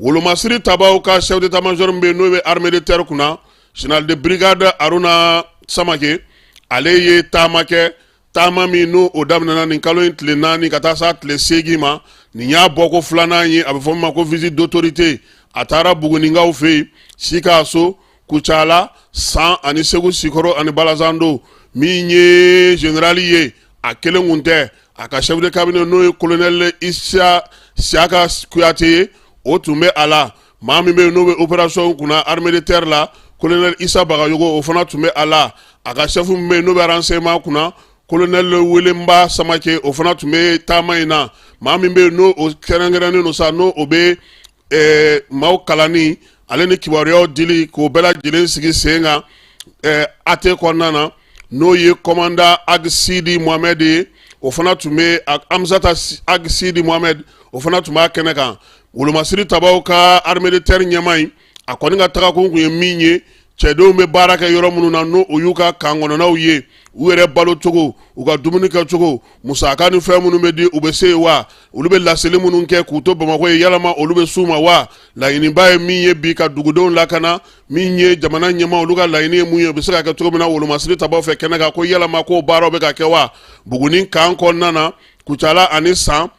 wolomasiri tabaw ka chef d'état-major min bɛ yen n'o bɛ armée de terre kunna général de brigade Aruna Samake ale ye taama kɛ taama min n'o daminɛna nin kalo in tile 4 ka taa se tile 8 ma nin y'a bɔko filanan ye a bɛ fɔ min ma ko visite d'autorité a taara Buguninkaw fɛ yen Sikaso Kucala San ani Segu Sikɔrɔ ani Balazando min ye général ye a kelen kun tɛ a ka chef de cabinet n'o ye colonel Isiaka Kuyate ye o tun bɛ a la maa min bɛ yen n'o bɛ opération kunna armée de terre la colonel Isa Bagayogo o fana tun bɛ a la a ka chef min bɛ yen n'o bɛ renseignement kunna colonel Welemba Samake o fana tun bɛ taama in na maa min bɛ yen n'o kɛrɛnkɛrɛnnen don sa n'o o bɛ maaw kalanni ale ni kibaruyaw dili k'o bɛɛ lajɛlen sigi sen kan AT kɔnɔna na n'o ye commandant Ag Sidi Mohamed ye o fana tun bɛ Amzata Ag Sidi Mohamed o fana tun b'a kɛnɛ kan wolomasiri tabaw ka armée de terre ɲɛma in a kɔni ka tagakun kun ye min ye cɛdenw bɛ baara kɛ yɔrɔ minnu na n'o o y'u ka kan kɔnɔnaw ye u yɛrɛ balo cogo u ka dumuni kɛ cogo musaka ni fɛn minnu bɛ di u bɛ se yen wa olu bɛ laseli minnu kɛ k'u to Bamakɔ ye yalama olu bɛ s'u ma wa laɲiniba ye min ye bi ka dugudenw lakana min ye jamana ɲɛmaa olu ka laɲini ye mun ye u bɛ se ka kɛ cogo min na wolomasiri tabaw fɛ kɛnɛ kan ko yalama ko baaraw bɛ ka kɛ wa Buguni kan kɔnɔna na Kucala ani San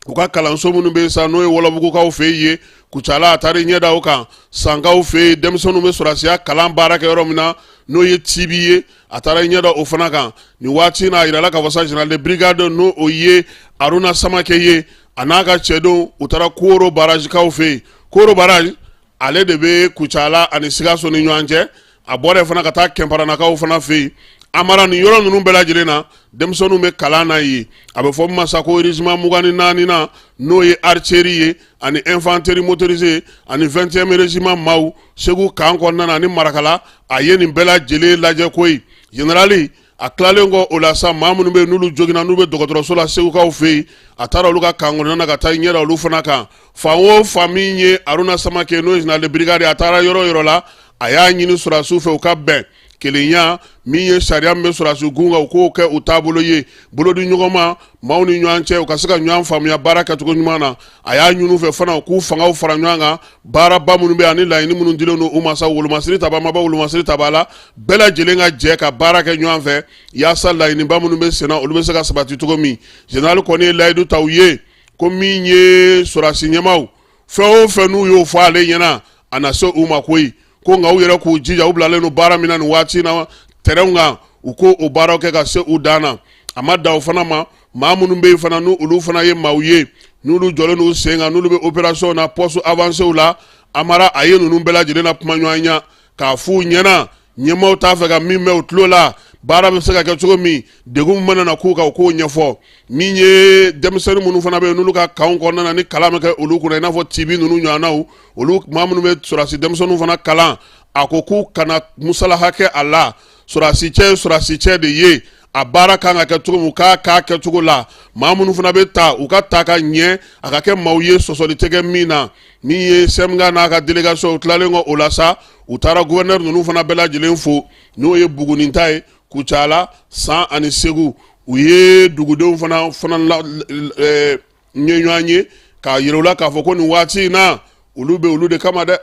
u ka kalanso minnu bɛ yen sa n'o ye Wɔlɔbugukaw fɛ yen Kucala a taara ɲɛda o kan Sankaw fɛ yen denmisɛnninw bɛ sɔrɔsiya kalan baara kɛ yɔrɔ min na n'o ye Tibi ye a taara ɲɛda o fana kan nin waati in na a yirala k'a fɔ sa général de brigade n'o o ye Aruna Samake ye a n'a ka cɛdenw u taara Koro barrage kaw fɛ yen Koro barrage ale de bɛ Kucala ani Sikaso ni ɲɔgɔn cɛ a bɔra yen fana ka taa Kɛnparanakaw fana fɛ yen amara ni yɔrɔ ninnu bɛɛ lajɛlen na denmisɛnninw bɛ kalan na ye a bɛ fɔ min ma sa ko régiment 24 na n'o ye archerie ye ani infanterie motorisée ani 20e régiment maaw Segu kan kɔnɔna na ani Marakala a ye nin bɛɛ lajɛlen lajɛ koyi générali a tilalen kɔ o la sa maa minnu bɛ yen n'olu joginna n'u bɛ dɔgɔtɔrɔso la Segukaw fɛ yen a taara olu ka kan kɔnɔna na ka taa ɲɛ da olu fana kan fan o fan min ye Aruna Samake n'o ye général de brigade a taara yɔrɔ yɔrɔ la a y'a ɲini sɔrɔdasiw fɛ u ka bɛn kelenya min ye sariya min bɛ sɔrɔdasiw gun kan u k'o kɛ u taabolo ye bolodi ɲɔgɔn ma maaw ni ɲɔgɔn cɛ u ka se ka ɲɔgɔn faamuya baara kɛcogo ɲuman na a y'a ɲini u fɛ fana u k'u fangaw fara ɲɔgɔn kan baaraba minnu bɛ ani laɲini minnu dilen don u ma sa wolomasiri taba maba wolomasiri taba la bɛɛ lajɛlen ka jɛ ka baara kɛ ɲɔgɔn fɛ yaasa laɲiniba minnu bɛ senna olu bɛ se ka sabati cogo min général kɔni ye layidu ta u ye ko min ye sɔrɔdasi ɲɛmaaw fɛn o fɛn n'u y'o fɔ ale ɲɛna a na se u ma koyi ko nka u yɛrɛ k'u jija u bilalen don baara min na nin waati na terrain kan u ko o baaraw kɛ ka se u dan na a ma da o fana ma maa minnu bɛ yen fana n'olu fana ye maaw ye n'olu jɔlen n'u sen kan n'olu bɛ opération na poste avancé la amara a ye ninnu bɛɛ lajɛlen na kuma ɲɔgɔn ɲɛ k'a f'u ɲɛna ɲɛmaaw t'a fɛ ka min mɛn u tulo la baara bɛ se ka kɛ cogo min degun mana na k'u kan u k'o ɲɛfɔ min ye denmisɛnnin minnu fana bɛ yen n'olu ka kanw kɔnɔna na ni kalan bɛ kɛ olu kunna i n'a fɔ tibi ninnu ɲɔgɔnnaw olu maa minnu bɛ sɔrɔdasi denmisɛnninw fana kalan a ko k'u kana musala hakɛ a la sɔrɔdasi cɛ ye sɔrɔdasi cɛ de ye a baara kan ka kɛ cogo min u k'a k'a kɛcogo la maa minnu fana bɛ ta u ka ta ka ɲɛ a ka kɛ maaw ye sɔsɔli tɛ kɛ min na min ye SEMGA n'a ka délégation u tilalen kɔ o la sa u taara gouverneur ninnu fana bɛɛ lajɛlen fo n'o ye Buguni ta ye Kucala San ani Segu u ye dugudenw fana ɲɛ ɲɔgɔn ye k'a yira u la k'a fɔ ko nin waati in na olu bɛ olu de kama dɛ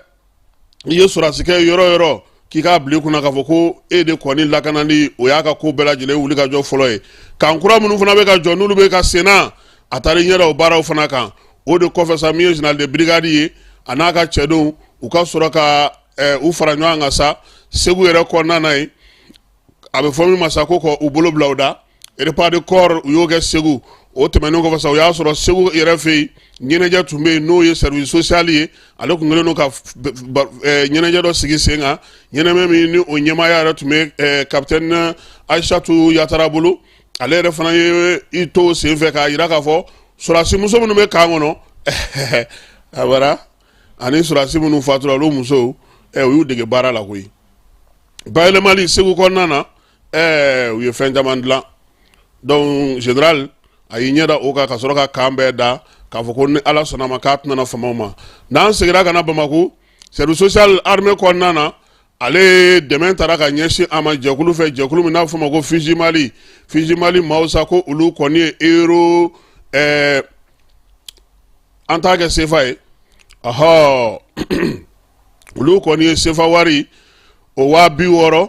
i ye sɔrɔdasi kɛ yɔrɔ o yɔrɔ k'i k'a bila i kunna k'a fɔ ko e de kɔni lakanali o y'a ka ko bɛɛ lajɛlen wuli ka jɔ fɔlɔ ye kan kura minnu fana bɛ ka jɔ n'olu bɛ ka senna a taara i ɲɛ da o baaraw fana kan o de kɔfɛ sa min ye général de brigade ye a n'a ka cɛdenw u ka sɔrɔ ka u fara ɲɔgɔn kan sa Segu yɛrɛ kɔnɔna na yen a bɛ fɔ min ma sa ko ka u bolo bila u da repas de corps u y'o kɛ Segu o tɛmɛnen kɔfɛ sa u y'a sɔrɔ Segu yɛrɛ fɛ yen ɲɛnajɛ tun bɛ yen n'o ye service social ye ale tun kɛlen don ka ɲɛnajɛ dɔ sigi sen kan ɲɛnajɛ min ni o ɲɛmaaya yɛrɛ tun bɛ capitaine Aïssatou Yatara bolo ale yɛrɛ fana ye i to sen fɛ k'a jira k'a fɔ sɔrɔdasi muso minnu bɛ kan kɔnɔ a bara ani sɔrɔdasi minnu fatura olu musow u y'u dege baara la koyi bayɛlɛmali Segu kɔnɔna na u ye fɛn caman dilan donc général a y'i ɲɛ da o kan ka sɔrɔ ka kan bɛɛ da k'a fɔ ko ni Ala sɔnna ma k'a tɛna famaw ma n'an seginna ka na Bamako service social armée kɔnɔna na ale dɛmɛ taara ka ɲɛsin a ma jɛkulu fɛ jɛkulu min n'a fɔ ma ko Fiji Mali maaw sa ko olu kɔni ye euro an t'a kɛ sefa ye olu kɔni ye sefa wari o 60,000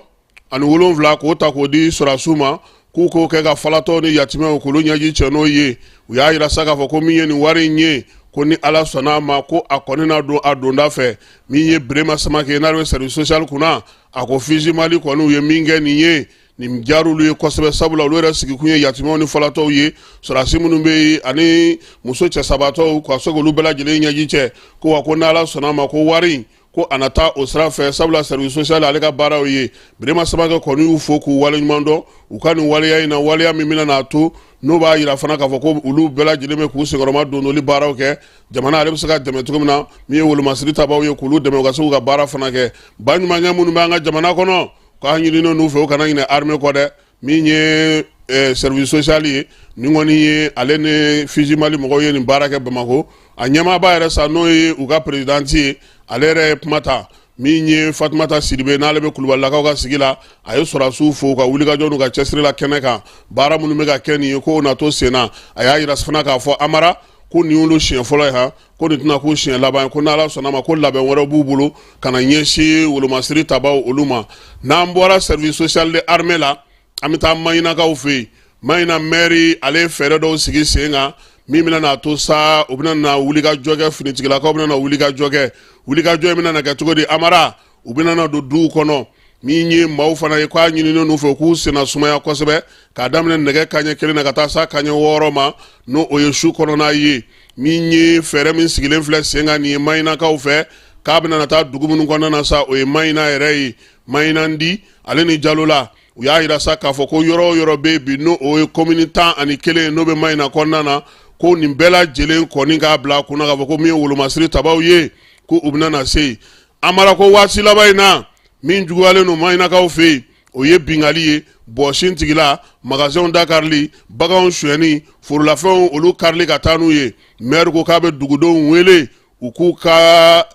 ani 7 k'o ta k'o di sɔrɔdasiw ma k'u k'o kɛ ka falatɔw ni yatimɛw k'olu ɲɛji cɛ n'o ye u y'a jira sa k'a fɔ ko min ye nin wari in ye ko ni Ala sɔnna a ma ko a kɔni na don a donda fɛ min ye Birema Samake ye n'ale bɛ service social kunna a ko Fiji Mali kɔni u ye min kɛ nin ye nin diyara olu ye kosɛbɛ sabula olu yɛrɛ sigikun ye yatimɛw ni falatɔw ye sɔrɔdasi minnu bɛ yen ani muso cɛsabatɔw ka se k'olu bɛɛ lajɛlen ɲɛji cɛ ko wa ko ni Ala sɔnna a ma ko wari in ko a na taa o sira fɛ sabula service social ale ka baaraw ye Birema Samake kɔni y'u fo k'u waleɲuman dɔn u ka nin waleya in na waleya min bɛna n'a to n'o b'a jira fana k'a fɔ ko olu bɛɛ lajɛlen bɛ k'u sigiyɔrɔma dondoli baaraw kɛ jamana ale bɛ se ka dɛmɛ cogo min na min ye wolomasiri tabaw ye k'olu dɛmɛ u ka se k'u ka baara fana kɛ baɲumankɛ minnu bɛ an ka jamana kɔnɔ k'an ɲininen n'u fɛ u kana ɲinɛ armée kɔ dɛ min ye service social ye nin kɔni ye ale ni Fiji Mali mɔgɔw ye nin baara kɛ Bamako a ɲɛmaaba yɛrɛ sa n'o ye u ka présidente ye ale yɛrɛ ye kuma ta min ye Fatumata Sidibe n'ale bɛ Kulubalilakaw ka sigi la a ye sɔrɔdasiw fo ka wulikajɔ n'u ka cɛsiri la kɛnɛ kan baara minnu bɛ ka kɛ nin ye k'o na to sen na a y'a jira fana k'a fɔ Amara ko nin y'olu siɲɛ fɔlɔ ye ha ko nin tɛna k'u siɲɛ laban ye ko n'Ala sɔnna ma ko labɛn wɛrɛw b'u bolo ka na ɲɛsin wolomasiri tabaw olu ma n'an bɔra service social de armée la an bɛ taa Mayinakaw fɛ yen Mayina maire ale ye fɛɛrɛ dɔw sigi sen kan min bɛna n'a to sa u bɛna na wulikajɔ kɛ finitigilakaw bɛna na wulikajɔ kɛ wulikajɔ in bɛna na kɛ cogo di Amara u bɛna na don duw kɔnɔ min ye maaw fana ye k'a ɲininen n'u fɛ k'u senna sumaya kosɛbɛ k'a daminɛ nɛgɛ kanɲɛ 1 na ka taa sa kanɲɛ 6 ma n'o o ye su kɔnɔna ye min ye fɛɛrɛ min sigilen filɛ sen kan nin ye Mayinakaw fɛ k'a bɛna na taa dugu minnu kɔnɔna na sa o ye Mayina yɛrɛ ye Mayinandi ale ni Jalola u y'a yira sa k'a fɔ ko yɔrɔ o yɔrɔ bɛ bi n'o o ye commune 11 n'o bɛ Mayina kɔnɔna na ko nin bɛɛ lajɛlen kɔni k'a bila kunna k'a fɔ ko min ye wolomasiri tabaw ye ko u bɛna na se Amara ko waati laban in na min juguyalen don Mayinakaw fɛ yen o ye bingali ye bɔsin tigila magasinw dakarili baganw suyɛni forolafɛnw olu karili ka taa n'u ye maire ko k'a bɛ dugudenw wele u k'u ka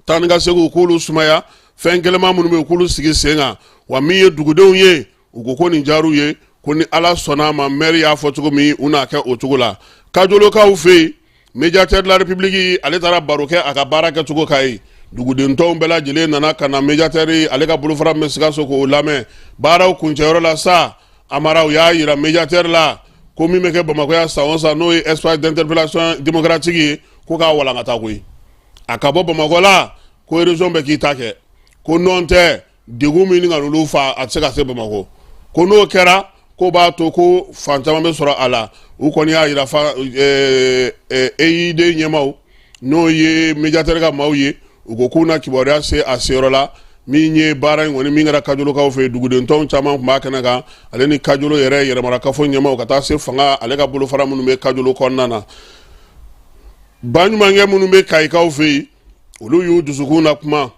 taa ni ka seginw k'olu sumaya fɛn gɛlɛman minnu bɛ yen k'olu sigi sen kan wa min ye dugudenw ye u ko nin diyar'u ye ko ni Ala sɔnna a ma maire y'a fɔ cogo min u n'a kɛ o cogo la Kajolokaw fɛ yen médiateur de la République ale taara baro kɛ a ka baara kɛcogo ka ye dugudentɔnw bɛɛ lajɛlen nana ka na médiateur ale ka bolofara min bɛ Sikaso k'o lamɛn baaraw kuncɛyɔrɔ la sa Amara u y'a yira médiateur la ko min bɛ kɛ Bamakɔ yan san o san n'o ye espace d'interpellation démocratique ye ko k'a walankata koyi a ka bɔ Bamakɔ la ko région bɛ k'i ta kɛ ko nɔn tɛ degun min ni ka n'olu fa a tɛ se ka se Bamakɔ ko n'o kɛra ko b'a to ko fan caman bɛ sɔrɔ a la u kɔni y'a yira EID ɲɛmaw n'o ye médiateur ka maaw ye u ko k'u na kibaruya se a seyɔrɔ la min ye baara in kɔni min kɛra Kajolokaw fɛ dugudentɔnw caman tun b'a kɛnɛ kan ale ni Kajolo yɛrɛ yɛrɛmarakafo ɲɛmaw ka taa se fanga ale ka bolofara minnu bɛ Kajolo kɔnɔna na baɲumankɛ minnu bɛ Kayikaw fɛ yen olu y'u dusukun na kuma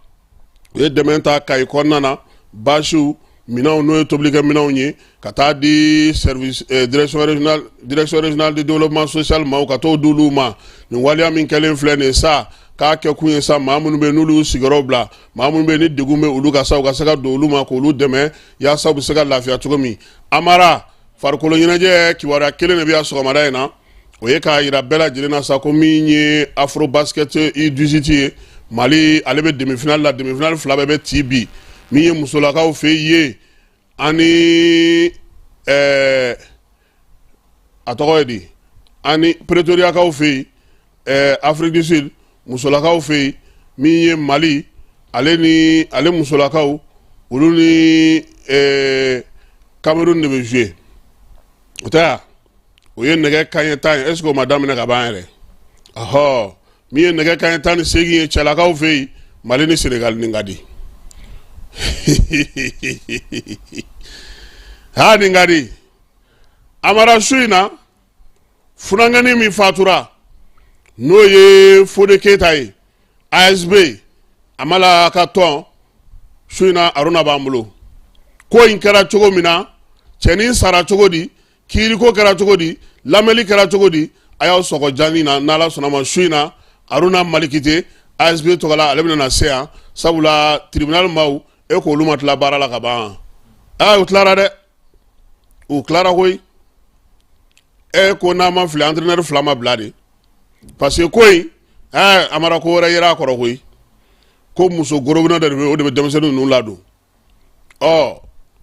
u ye dɛmɛ ta Kayi kɔnɔna na basiw minanw n'o ye tobilikɛ minanw ye ka taa di service direction régionale de développement social ma ka t'o d'olu ma nin waliya min kɛlen filɛ nin sa k'a kɛ kun ye sa maa minnu bɛ yen n'olu y'u sigiyɔrɔ bila maa minnu bɛ yen ni degun bɛ olu ka sa u ka se ka don olu ma k'olu dɛmɛ yaasa u bɛ se ka lafiya cogo min Amara farikolo ɲɛnajɛ kibaruya kelen de bɛ yan sɔgɔmada in na o ye k'a yira bɛɛ lajɛlen na sa ko min ye Afro Basket U18 ye Mali ale bɛ demi-finale la demi-finale fila bɛɛ bɛ ci bi min ye musolakaw fɛ ye ani a tɔgɔ ye di ani Pretoriakaw fɛ Afrique du Sud musolakaw fɛ min ye Mali ale musolakaw olu ni Cameroun de bɛ jouer o tɛ ya o ye nɛgɛ kanɲɛ 10 est-ce que o ma daminɛ ka ban yɛrɛ ɔhɔ min ye nɛgɛ kanɲɛ 18 ye cɛlakaw fɛ yen Mali ni Senegal ni ka di ha nin ka di Amara su in na funankɛnin min fatura n'o ye Fode Keyita ye ASB Amala ka tɔn su in na Aruna b'an bolo ko in kɛra cogo min na cɛnin sara cogo di kiiriko kɛra cogo di lamɛnli kɛra cogo di a y'aw sɔgɔ janni na n'Ala sɔnna ma su in na Aruna Malikite ASB tɔgɔla ale bɛna na se yan sabula tribunal maaw e k'olu ma tila baara la ka ban u tilara dɛ u tilara koyi ko n'a ma fili entraîneur fila ma bila de parce que ko in Amara ko wɛrɛ yera a kɔrɔ koyi ko muso gorobinɛ dɔ de bɛ o de bɛ denmisɛnnin ninnu ladon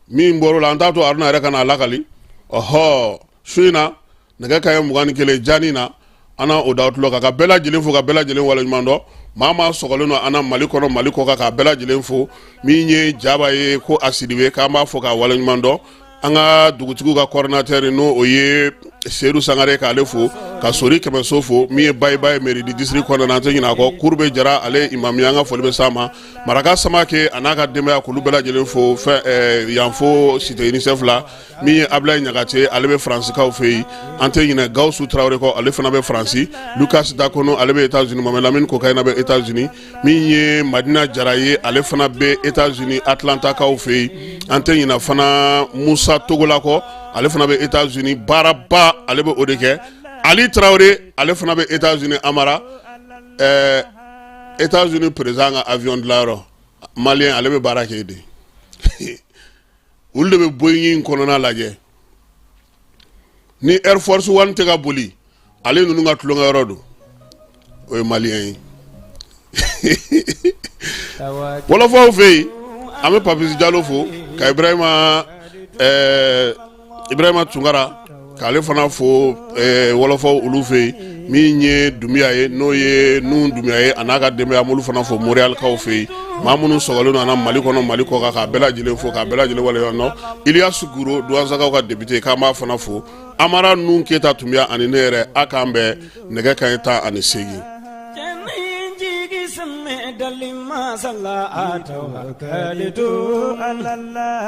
min bɔr'o la an t'a to Aruna yɛrɛ ka n'a lakali su in na nɛgɛ kanɲɛ 21 janni na an na o da tulo kan ka bɛɛ lajɛlen fo ka bɛɛ lajɛlen waleɲuman dɔn maa maa sɔgɔlen don an na Mali kɔnɔ Mali kɔ kan ka bɛɛ lajɛlen fo min ye Jaba ye ko a Sidibe k'an b'a fɔ k'a waleɲuman dɔn an ka dugutigiw ka coordinateur n'o o ye Seydou Sangare k'ale fo ka Sori Kɛmɛso fo min ye Bayiba ye mairie du district kɔnɔna na an tɛ ɲinɛ a kɔ Kuru bɛ Jara ale imamiya an ka foli bɛ s'a ma Maraka Samake a n'a ka denbaya k'olu bɛɛ lajɛlen fo yan fo cité UNICEF la min ye Ablaye Ɲagate ale bɛ Faransi kaw fɛ yen an tɛ ɲinɛ Gawusu Traoré kɔ ale fana bɛ Faransi Lucas Dakono ale bɛ États-Unis Mohamed Lamine Kokayina bɛ États-Unis min ye Madina Jara ye ale fana bɛ États-Unis Atlanta kaw fɛ yen an tɛ ɲinɛ fana Musa Togola kɔ ale fana bɛ États-Unis baaraba ale bɛ o de kɛ Ali Traoré ale fana bɛ États-Unis Amara États-Unis président ka avion dilayɔrɔ Malien ale bɛ baara kɛ de olu de bɛ Boeing kɔnɔna lajɛ ni Air Force One tɛ ka boli ale ninnu ka tulonkɛyɔrɔ don o ye Malien ye wɔlɔfɔw fɛ yen an bɛ Papis Jalo fo ka Ibrahima Tunkara k'ale fana fo wɔlɔfɔw olu fɛ yen min ye Dumbuya ye n'o ye Nuhun Dumbuya ye a n'a ka denbaya an b'olu fana fo Montréal kaw fɛ yen maa minnu sɔgɔlen don an na Mali kɔnɔ Mali kɔ kan k'a bɛɛ lajɛlen fo k'a bɛɛ lajɛlen waleɲuman dɔn Iliyasu Guro Duwansagaw ka député k'an b'a fana fo Amara Nuhun Keyita Tunbiya ani ne yɛrɛ a k'an bɛn nɛgɛ kanɲɛ 18.